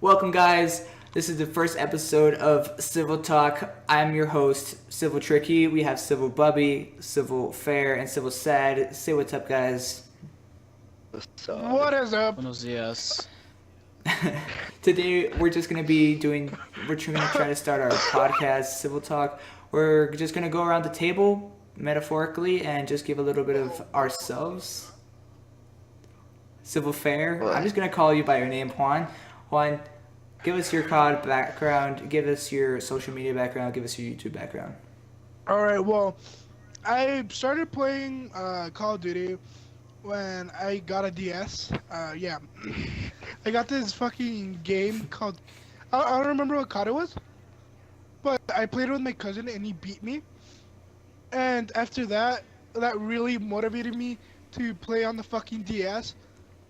Welcome, guys. This is the first episode of Scivl Talk. I'm your host, Scivl Tricky. We have Scivl Bubby, Scivl Fahre, and Scivl Sad. Say what's up, guys. What is up? Buenos dias. Today, we're just going to be doing, we're going to try to start our podcast, Scivl Talk. We're just going to go around the table, metaphorically, and just give a little bit of ourselves. Scivl Fahre, I'm just going to call you by your name, Juan. Juan, give us your COD background, give us your social media background, give us your YouTube background. Alright, well, I started playing Call of Duty when I got a DS. Yeah. I got this fucking game called... I don't remember what COD it was, but I played it with my cousin and he beat me. And after that, that really motivated me to play on the fucking DS.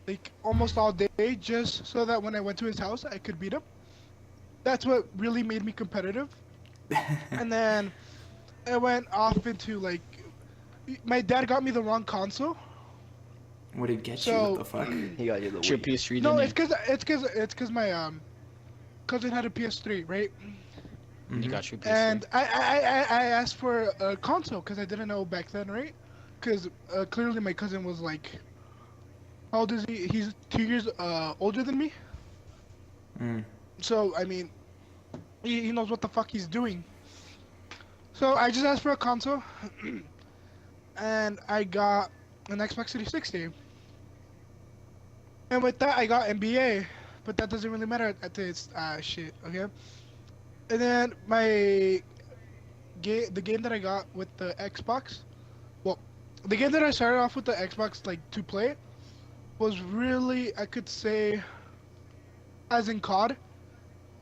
Like, almost all day, just so that when I went to his house, I could beat him. That's what really made me competitive. And then I went off into, like... My dad got me the wrong console. What did he get you? What the fuck? He got you the Your Wii. PS3 No, didn't it's cause my cousin had a PS3, right? you got your PS3. And I asked for a console because I didn't know back then, right? Because clearly my cousin was like... How old is he? He's 2 years older than me. So, I mean, he knows what the fuck he's doing. So, I just asked for a console. And I got an Xbox 360. And with that, I got NBA. But that doesn't really matter at this shit, okay? And then the game that I got with the Xbox... Well, the game that I started off with the Xbox, like, to play... was really, I could say, as in COD.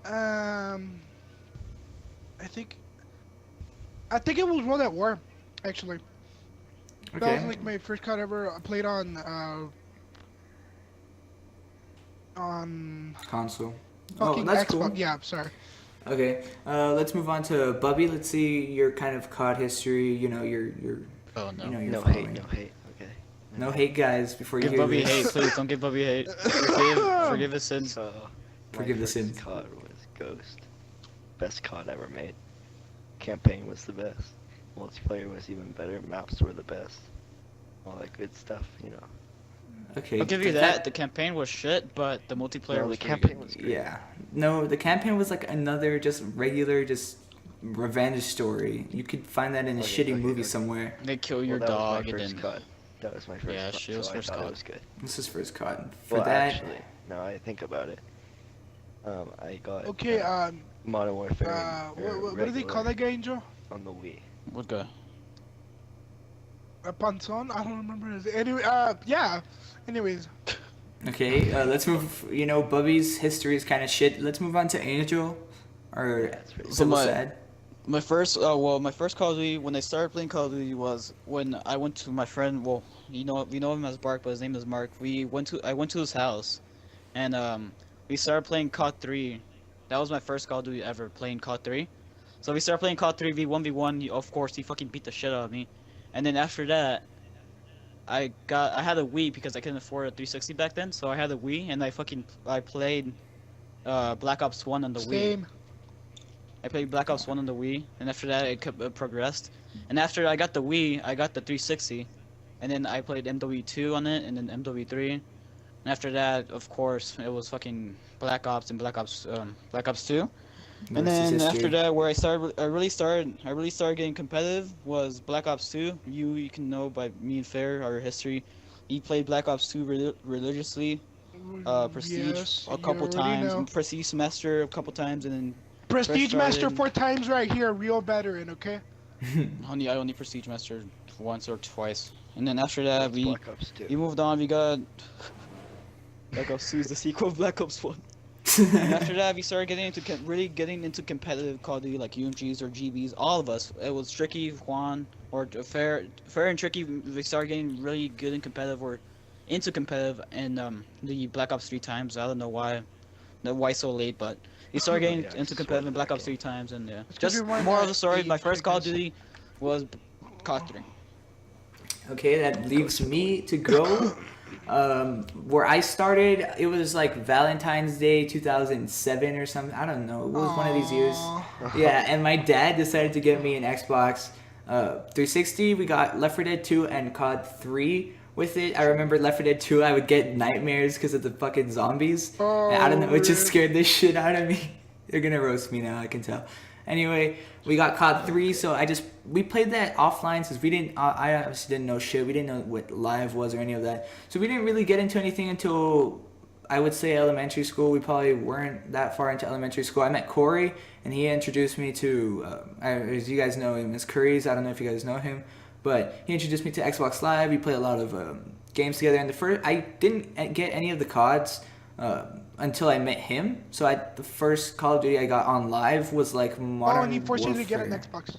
I think it was World at War, actually. Okay. That was like my first COD ever played on Console. fucking that's Xbox. cool. Yeah, sorry. Okay, let's move on to Bubby. Let's see your kind of COD history. You know, your Oh no. you know, your No following. hate, no hate. Okay. No hate, guys. Before you Give hear Bubby this. hate, please. Don't give Bubby hate. Forgive his sins. So, Forgive my the first sins. COD was Ghost. Best COD ever made. Campaign was the best. Multiplayer was even better. Maps were the best. All that good stuff, you know. Okay. I'll give you that. The campaign was shit, but the multiplayer No, was the pretty campaign good. was great. Yeah. No, the campaign was like another just regular, just revenge story. You could find that in a Okay, shitty okay, movie okay. somewhere. They kill your Well, that dog was my and first then. COD. That was my first Yeah, COD, she was so first I thought COD. it was good. This is first COD. For Well, that, actually, now I think about it. I got Okay, Modern Warfare. what do they call that guy, Angel? On the Wii. What guy? Panzon? I don't remember his... Anyway, yeah. Anyways. okay, let's move. You know, Bubby's history is kind of shit. Let's move on to Angel, or Yeah, it's pretty So Scivl my- Sad. My first Call of Duty, when I started playing Call of Duty was when I went to my friend, well, you know him as Bark, but his name is Mark. I went to his house, and we started playing COD 3. That was my first Call of Duty ever, playing COD 3. So we started playing COD 3 v1v1, of course, he fucking beat the shit out of me. And then after that, I had a Wii because I couldn't afford a 360 back then, so I had a Wii, and I played Black Ops 1 on the Wii. Same. I played Black Ops 1 on the Wii, and after that it progressed. And after I got the Wii, I got the 360, and then I played MW2 on it, and then MW3. And after that, of course, it was fucking Black Ops and Black Ops 2. And Rest is then after history. that, where I really started getting competitive was Black Ops 2. You can know by me and Fair our history. He played Black Ops 2 religiously. Prestige Yes, a you couple already times, know. Prestige Semester a couple times, and then Prestige First Master started- 4 times right here, real veteran, okay? I only Prestige Master once or twice. And then after that, That's we Black Ops 2. moved on. We got Black Ops 2 is the sequel of Black Ops 1. And after that, we started really getting into competitive Call of Duty, like UMGs or GBs. All of us. It was Tricky, Juan, or Fair and Tricky. We started getting really good and competitive, or into competitive, and the Black Ops 3 times. I don't know why so late, but we started getting Yeah, into I competitive in swear Black Ops that 3 times, and yeah. It's 'cause Just you're one more of of the story. the My first Call of characters. Duty was COD 3. Okay, that leaves me to go. Where I started, it was like Valentine's Day 2007 or something. I don't know. It was one of these years. Aw. Yeah, and my dad decided to get me an Xbox 360. We got Left 4 Dead 2 and COD 3 with it. I remember Left 4 Dead 2, I would get nightmares because of the fucking zombies. And I don't know, it just scared the shit out of me. They're gonna roast me now, I can tell. Anyway, we got COD 3, so we played that offline since we didn't, I obviously didn't know shit. We didn't know what live was or any of that. So we didn't really get into anything until, I would say, elementary school. We probably weren't that far into elementary school. I met Corey, and he introduced me to, as you guys know him, as Curry's. I don't know if you guys know him, but he introduced me to Xbox Live. We played a lot of games together. And I didn't get any of the CODs until I met him. So the first Call of Duty I got on live was like Modern And he forced you to get an Warfare. Xbox.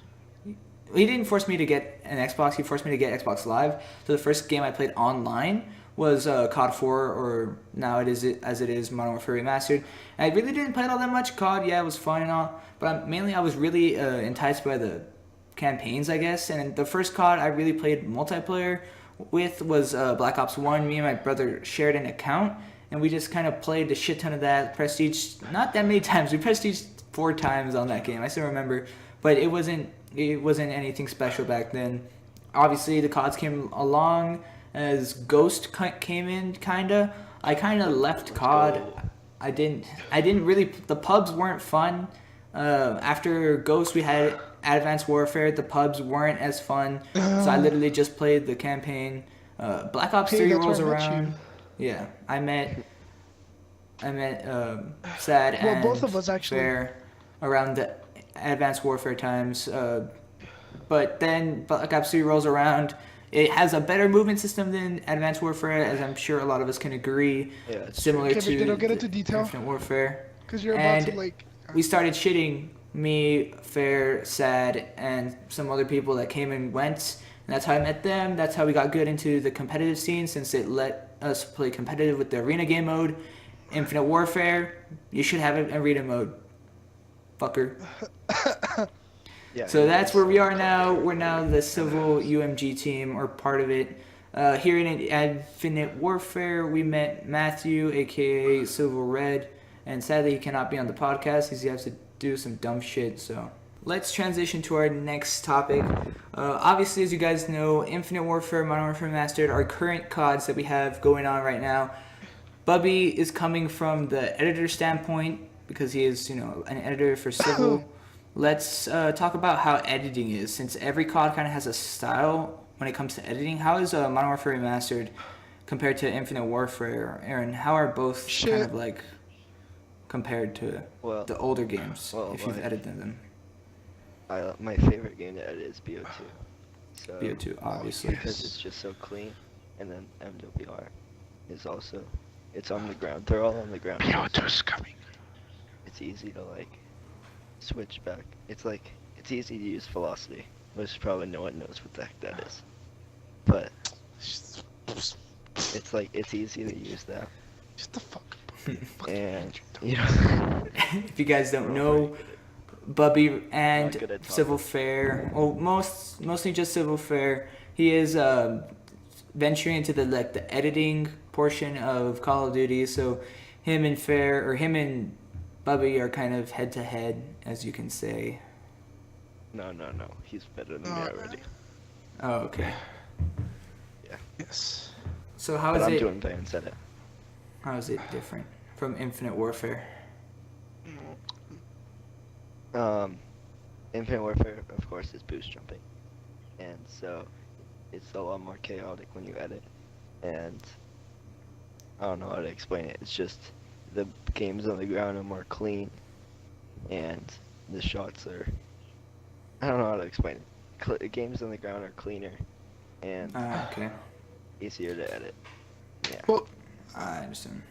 He didn't force me to get an Xbox. He forced me to get Xbox Live. So the first game I played online was COD 4, or now it is Modern Warfare Remastered. And I really didn't play it all that much. COD, yeah, it was fun and all, but I was really enticed by the campaigns, I guess. And the first COD I really played multiplayer with was Black Ops 1. Me and my brother shared an account, and we just kind of played a shit ton of that. Prestige, not that many times. We prestige 4 times on that game. I still remember, but it wasn't anything special back then. Obviously, the CODs came along as Ghost came in, kinda. I kinda left COD. I didn't really. The pubs weren't fun. After Ghost, we had Advanced Warfare. The pubs weren't as fun, so I literally just played the campaign. Black Ops 3 that's rolls where I met around. you. Yeah, I met Sad Well, and both of us, actually. Fair around the Advanced Warfare times. But then Black Ops 3 rolls around. It has a better movement system than Advanced Warfare, as I'm sure a lot of us can agree. Yeah, it's Similar Okay, but to they don't get the into detail. Infinite Warfare. Because you're about to And like. We started shitting, me, Fair, Sad, and some other people that came and went. And that's how I met them. That's how we got good into the competitive scene, since it let us play competitive with the arena game mode. Infinite Warfare, you should have an arena mode. Fucker. Yeah, So it that's is. where we are now. We're now the Scivl UMG team, or part of it. Here in Infinite Warfare, we met Matthew, aka Scivl Red, and sadly he cannot be on the podcast because he has to do some dumb shit. So let's transition to our next topic. Obviously, as you guys know, Infinite Warfare, Modern Warfare Remastered are current CODs that we have going on right now. Bubby is coming from the editor standpoint because he is, an editor for Scivl. Let's talk about how editing is, since every COD kind of has a style when it comes to editing. How is Modern Warfare Remastered compared to Infinite Warfare, Aaron? How are both kind of like compared to Well, the older games, well, if you've like- edited them? my favorite game to edit is BO2. So BO2, obviously. because it's just so clean, and then MWR is also, it's on the ground. They're all on the ground. BO2's coming. It's easy to like switch back. It's easy to use velocity. Most probably no one knows what the heck that is, but it's easy to use that. Just the fuck. And If you guys don't know, Bubby and Not good at Scivl talking. Fair, well, mostly just Scivl Fair, he is venturing into the editing portion of Call of Duty. So him and Bubby are kind of head to head, as you can say. no, he's better than me already. Oh, okay. Yes. So how But is I'm it? doing Bayonetta. How is it different from Infinite Warfare? Infinite Warfare, of course, is boost jumping, and so it's a lot more chaotic when you edit. And I don't know how to explain it. It's just the games on the ground are more clean, and the shots are. I don't know how to explain it. Games on the ground are cleaner, and Okay, easier to edit. Yeah. Well, I understand.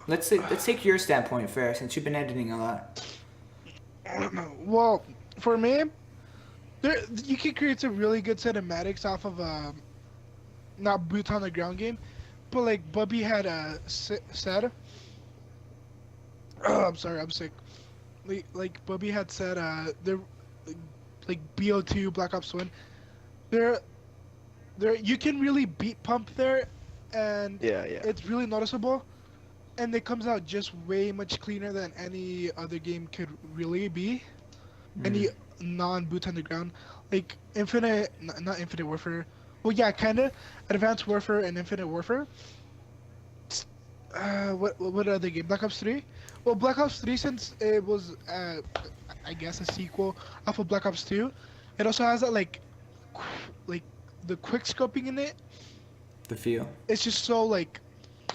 Let's take your standpoint, Fair, since you've been editing a lot. well, for me, you can create some really good cinematics off of not boots on the ground game, but like Bubby had said. Oh, I'm sorry, I'm sick. Like Bubby had said, they're like BO2, Black Ops 1. There, you can really beat pump there, and Yeah, yeah. it's really noticeable. And it comes out just way much cleaner than any other game could really be. Any Mm. non-boots on the ground, like not Infinite Warfare. Well, yeah, kinda. Advanced Warfare and Infinite Warfare. What other game? Black Ops 3. Well, Black Ops 3, since it was I guess a sequel off of Black Ops 2, it also has that like the quick scoping in it. The feel. It's just so like,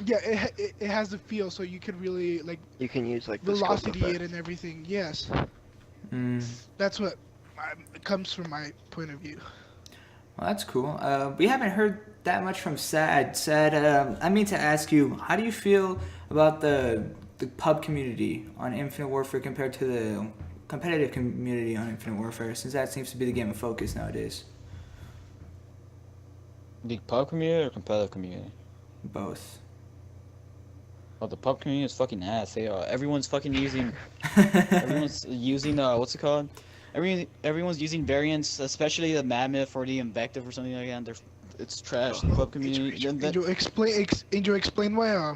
yeah, it has the feel, so you could really like You can use like the scope velocity it effect. and everything. Yes, Mm. that's what comes from my point of view. Well, that's cool. We haven't heard that much from Sad. Sad, I mean to ask you, how do you feel about the pub community on Infinite Warfare compared to the competitive community on Infinite Warfare, since that seems to be the game of focus nowadays? The pub community or competitive community? Both. Oh, the pub community is fucking ass. Everyone's fucking using. Everyone's using what's it called? Everyone's using variants, especially the mammoth or the invective or something like that. And it's trash. The pub community. Angel, explain why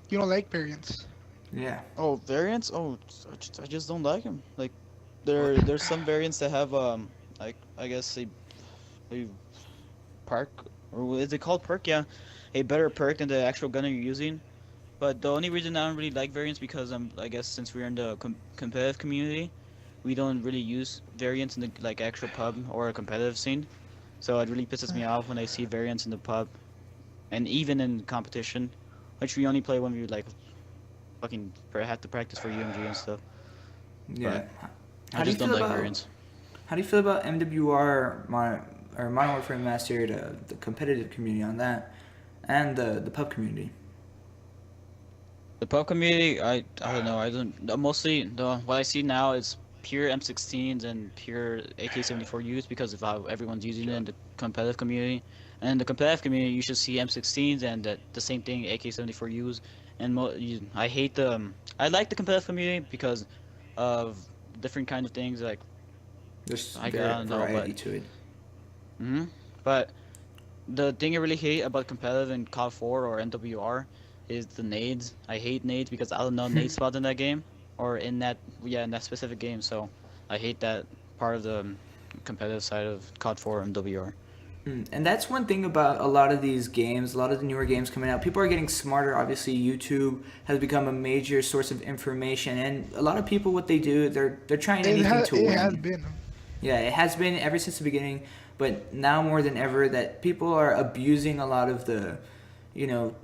you don't like variants. Yeah. Oh, variants? Oh, I just don't like them. Like, there's some variants that have like I guess a perk, or is it called perk? Yeah, a better perk than the actual gun you're using. But the only reason I don't really like variants because I guess since we're in the competitive community, we don't really use variants in the like actual pub or a competitive scene. So it really pisses me off when I see variants in the pub, and even in competition, which we only play when we like fucking have to practice for UMG and stuff. Yeah. I just don't like variants. How do you feel about MWR or Modern Warfare Remastered, the competitive community on that, and the pub community? The pub community, I don't know. I don't mostly what I see now is pure M16s and pure AK-74Us because of how everyone's using it in the competitive community. And in the competitive community, you should see M16s and the same thing AK-74Us. And I hate I like the competitive community because of different kind of things like There's I variety don't know, but to it. but the thing I really hate about competitive in COD 4 or NWR is the nades. I hate nades because I don't know nade spot in that game or in that specific game. So I hate that part of the competitive side of COD 4 and NWR. And that's one thing about a lot of these games, a lot of the newer games coming out. People are getting smarter. Obviously, YouTube has become a major source of information, and a lot of people, what they do, they're trying anything to win. It has been. Yeah, it has been ever since the beginning, but now more than ever that people are abusing a lot of the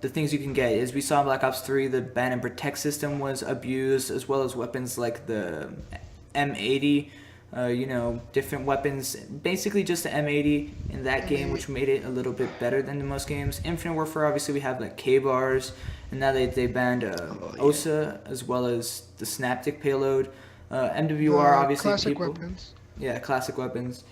things you can get. As we saw in Black Ops 3, the ban and protect system was abused, as well as weapons like the M80, different weapons. Basically just the M80 in that game, which made it a little bit better than the most games. Infinite Warfare, obviously, we have like K-bars, and now they banned OSA, as well as the Snaptic payload. MWR, obviously, classic people... weapons. Yeah, classic weapons.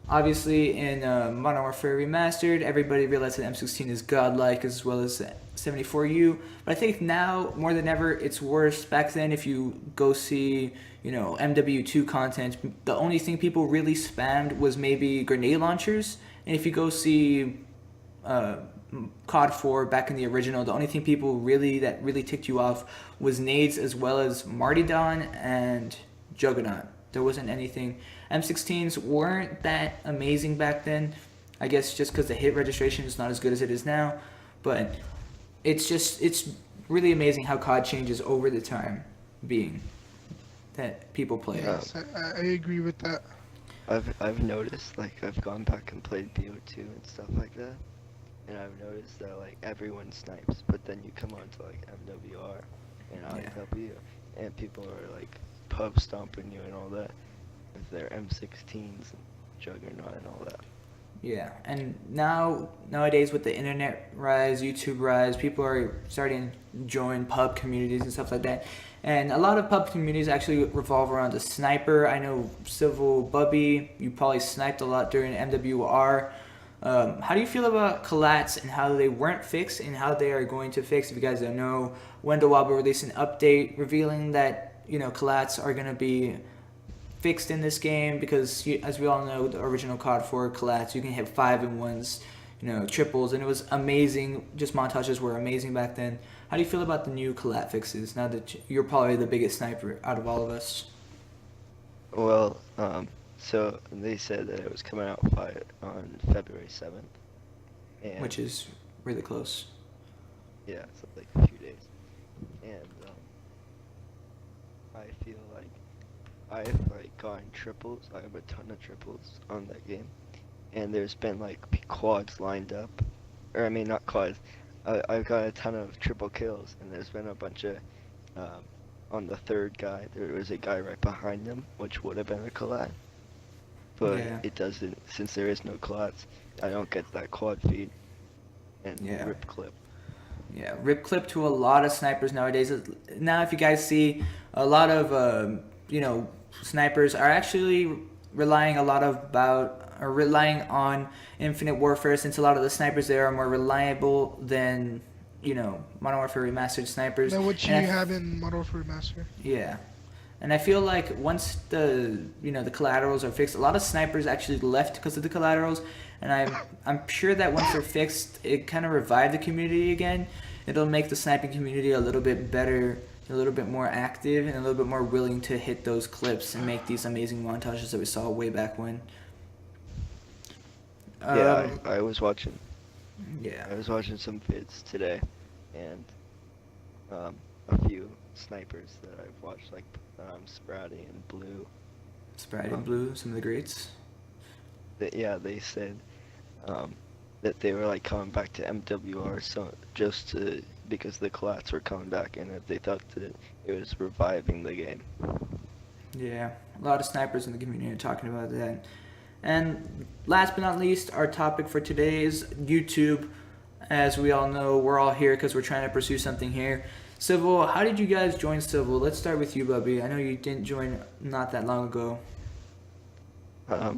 Obviously, in Modern Warfare Remastered, everybody realized that M16 is godlike as well as 74U. But I think now, more than ever, it's worse. Back then, if you go see, MW2 content, the only thing people really spammed was maybe grenade launchers. And if you go see COD 4 back in the original, the only thing people really ticked you off was nades as well as Martyrdon and Juggernaut. There wasn't anything. M16s weren't that amazing back then. I guess just because the hit registration is not as good as it is now. But it's really amazing how COD changes over the time being that people play it. Yes, I agree with that. I've noticed, like, I've gone back and played BO2 and stuff like that, and I've noticed that, like, everyone snipes, but then you come on to, like, MWR and IW, and people are, like, pub stomping you and all that with their M16s and Juggernaut and all that. Yeah, and nowadays with the internet rise, YouTube rise, people are starting to join pub communities and stuff like that. And a lot of pub communities actually revolve around the sniper. I know Scivl, Bubby, you probably sniped a lot during MWR. How do you feel about collats and how they weren't fixed and how they are going to fix? If you guys don't know, Wendell Wobble released an update revealing that collats are going to be fixed in this game because, as we all know, the original COD 4 collats, you can hit 5-in-1s, triples, and it was amazing. Just montages were amazing back then. How do you feel about the new collat fixes now that you're probably the biggest sniper out of all of us? Well, so they said that it was coming out on February 7th, and Which is really close. yeah, so like a few days, and I feel like I've like gotten triples. I have a ton of triples on that game, and there's been like quads lined up, or I mean not quads. I've got a ton of triple kills, and there's been a bunch of on the third guy. There was a guy right behind him, which would have been a collat, but Yeah. it doesn't. Since there is no collats, I don't get that quad feed and Yeah. rip clip. Yeah, rip clip to a lot of snipers nowadays. Now, if you guys see, a lot of snipers are actually relying on Infinite Warfare, since a lot of the snipers there are more reliable than Modern Warfare Remastered snipers. Than what you And have in Modern Warfare Remaster. yeah. And I feel like once the collaterals are fixed, a lot of snipers actually left because of the collaterals, and I'm sure that once they're fixed, it kind of revived the community again. It'll make the sniping community a little bit better, a little bit more active, and a little bit more willing to hit those clips and make these amazing montages that we saw way back when. Yeah, I was watching. Yeah. I was watching some vids today, and a few snipers that I've watched, like Sprouty and Blue. Sprite and Blue, some of the greats. They said that they were like coming back to MWR, so because the collats were coming back, and that they thought that it was reviving the game. Yeah, a lot of snipers in the community are talking about that. And last but not least, our topic for today is YouTube. As we all know, we're all here because we're trying to pursue something here. Scivl, how did you guys join Scivl? Let's start with you, Bubby. I know you didn't join not that long ago.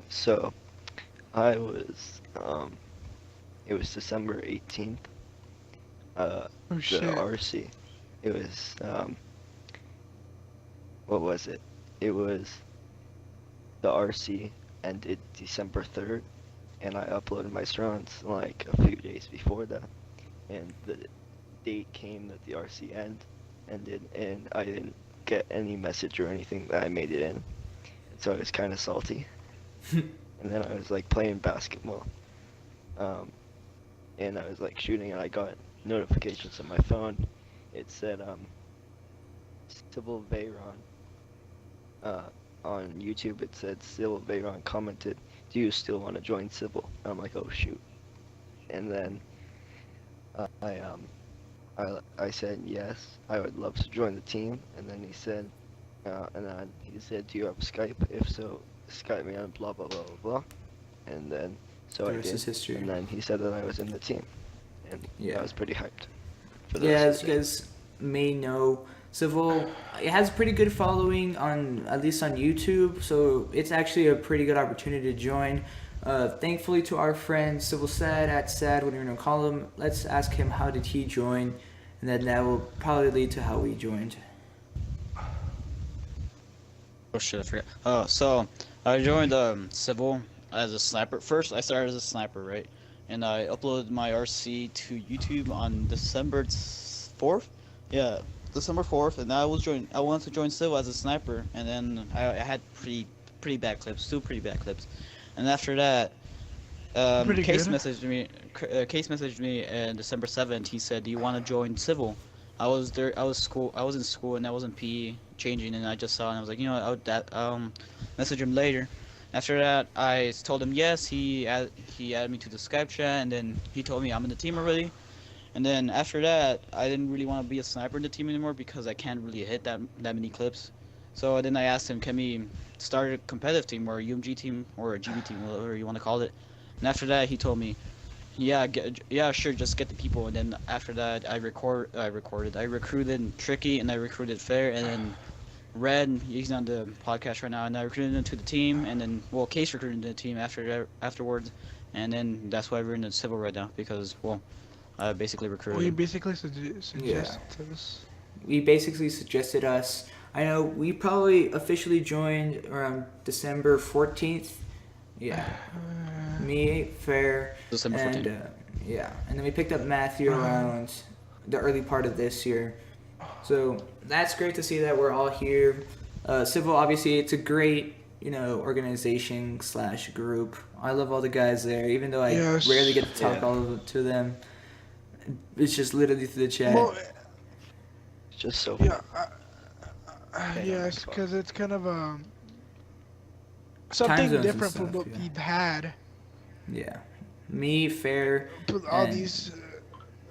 So I was it was December 18th. Oh The shit. RC. It was what was it? It was the RC ended December 3rd, and I uploaded my runs like a few days before that, and the date came that the RC ended, and I didn't get any message or anything that I made it in, so I was kind of salty. And then I was like playing basketball, and I was like shooting, and I got notifications on my phone. It said Scivl Veyron. On YouTube it said Scivl Veyron commented, "Do you still want to join Scivl?" I'm like, oh shoot. And then I said yes, I would love to join the team. And then he said, "Do you have Skype? If so, Skype me on blah blah blah blah blah." And then so The I rest did. is history. And then he said that I was in the team, and Yeah. I was pretty hyped. For the Yeah, rest as of you the day. guys may know, Scivl, it has a pretty good following at least on YouTube, so it's actually a pretty good opportunity to join. Thankfully to our friend Scivl Sad at Sad, whatever you want to call him, let's ask him how did he join, and then that will probably lead to how we joined. Oh shit, I forgot. Oh, so I joined Scivl as a sniper. First, I started as a sniper, right? And I uploaded my RC to YouTube on December 4th. Yeah, December 4th, and I wanted to join Scivl as a sniper, and then I had pretty bad clips, two pretty bad clips, and after that, Pretty Case good. messaged me. Case messaged me on December 7th. He said, "Do you want to join Scivl?" I was there. I was in school, and I was in PE changing, and I just saw, it, and I was like, I'll message him later. After that, I told him yes. He added me to the Skype chat, and then he told me I'm in the team already. And then after that, I didn't really want to be a sniper in the team anymore because I can't really hit that many clips. So then I asked him, can we start a competitive team or a UMG team or a GB team, whatever you want to call it. And after that, he told me, yeah, sure, just get the people. And then after that, I recruited Tricky, and I recruited Fair, and then Red, he's on the podcast right now, and I recruited him to the team, and then, Case recruited him to the team afterwards, and then that's why we're in the Scivl right now, because, I basically recruited We him. basically suggest us. We basically suggested us. I know we probably officially joined around December 14th. Yeah. me, Fair, December and 14th. yeah, and then we picked up Matthew around the early part of this year. So that's great to see that we're all here. Scivl, obviously, it's a great organization / group. I love all the guys there, even though I Yes. rarely get to talk Yeah. to them. It's just literally through the chat. Well, It's just so yeah, on yes, Xbox. because it's kind of Time something zones and different from stuff, what yeah. we've had. Yeah, me, Fair, But all and these,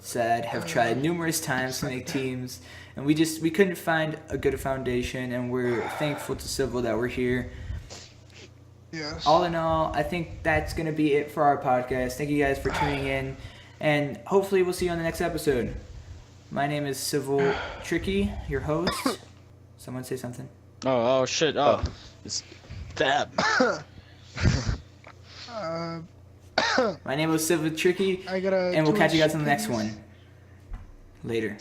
Sad have tried numerous times to make teams, and we couldn't find a good foundation, and we're thankful to Scivl that we're here. yes. All in all, I think that's going to be it for our podcast. Thank you guys for tuning in, and hopefully we'll see you on the next episode. My name is Scivl Tricky, your host. Someone say something. Oh shit. Oh, it's Dab. My name was Scivl Tricky, I gotta. and we'll catch you Twitch guys on the next things. one. Later.